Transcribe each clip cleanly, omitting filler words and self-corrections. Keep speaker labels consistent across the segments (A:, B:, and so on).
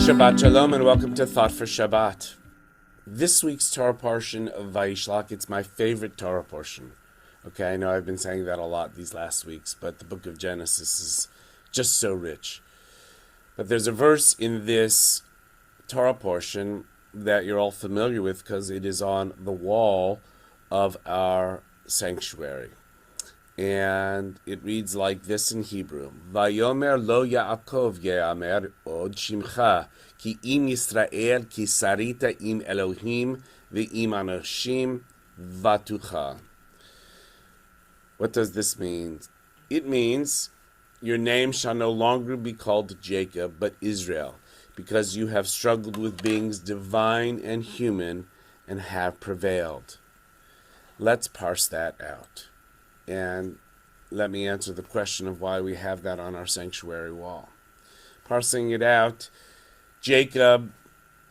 A: Shabbat Shalom and welcome to Thought for Shabbat. This week's Torah portion of Vayishlach, it's my favorite Torah portion. Okay, I know I've been saying that a lot these last weeks, but the book of Genesis is just so rich. But there's a verse in this Torah portion that you're all familiar with because it is on the wall of our sanctuary. And it reads like this in Hebrew: Vayomer lo Yaakov ye'amer od shimcha, ki im Yisrael ki sarita im Elohim ve'im anoshim vatucha. What does this mean? It means your name shall no longer be called Jacob, but Israel, because you have struggled with beings divine and human and have prevailed. Let's parse that out. And let me answer the question of why we have that on our sanctuary wall. Parsing it out, Jacob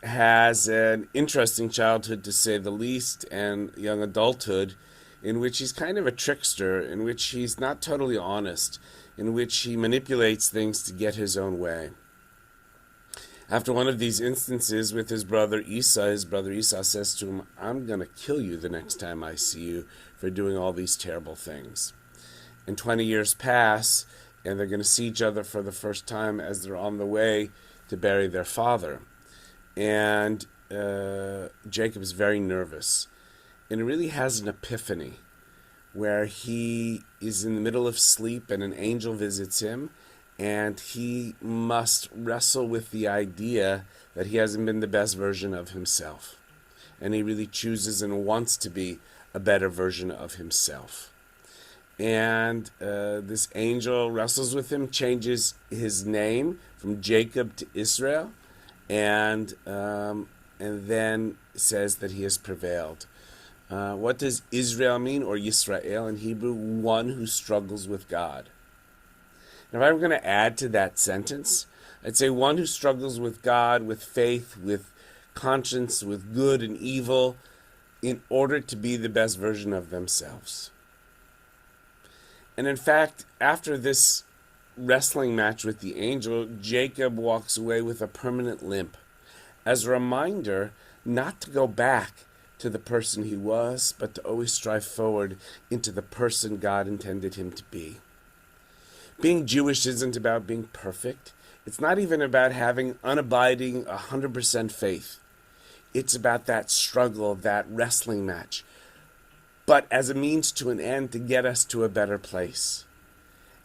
A: has an interesting childhood, to say the least, and young adulthood, in which he's kind of a trickster, in which he's not totally honest, in which he manipulates things to get his own way. After one of these instances with his brother Esau says to him, I'm going to kill you the next time I see you for doing all these terrible things. And 20 years pass, and they're going to see each other for the first time as they're on the way to bury their father. And Jacob is very nervous. And he really has an epiphany where he is in the middle of sleep and an angel visits him, and he must wrestle with the idea that he hasn't been the best version of himself. And he really chooses and wants to be a better version of himself. And this angel wrestles with him, changes his name from Jacob to Israel, and then says that he has prevailed. What does Israel mean, or Yisrael in Hebrew? One who struggles with God. Now, if I were going to add to that sentence, I'd say one who struggles with God, with faith, with conscience, with good and evil, in order to be the best version of themselves. And in fact, after this wrestling match with the angel, Jacob walks away with a permanent limp, as a reminder not to go back to the person he was, but to always strive forward into the person God intended him to be. Being Jewish isn't about being perfect. It's not even about having unabiding 100% faith. It's about that struggle, that wrestling match, but as a means to an end to get us to a better place.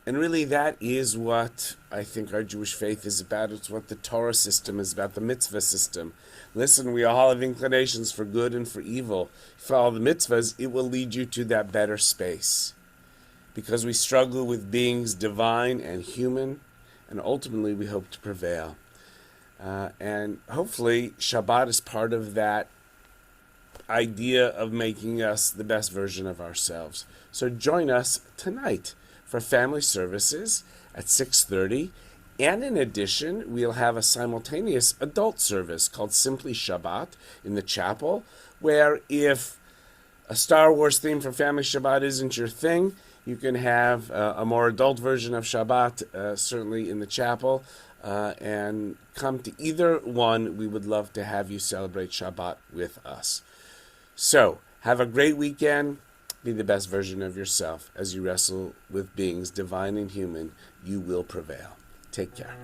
A: And really that is what I think our Jewish faith is about. It's what the Torah system is about, the mitzvah system. Listen, we all have inclinations for good and for evil. If you follow the mitzvahs, it will lead you to that better space. Because we struggle with beings divine and human, and ultimately we hope to prevail. And hopefully Shabbat is part of that idea of making us the best version of ourselves. So join us tonight for family services at 6:30. And in addition, we'll have a simultaneous adult service called Simply Shabbat in the chapel, where if a Star Wars theme for Family Shabbat isn't your thing, you can have a more adult version of Shabbat, certainly in the chapel, and come to either one. We would love to have you celebrate Shabbat with us. So, have a great weekend. Be the best version of yourself. As you wrestle with beings divine and human, you will prevail. Take care.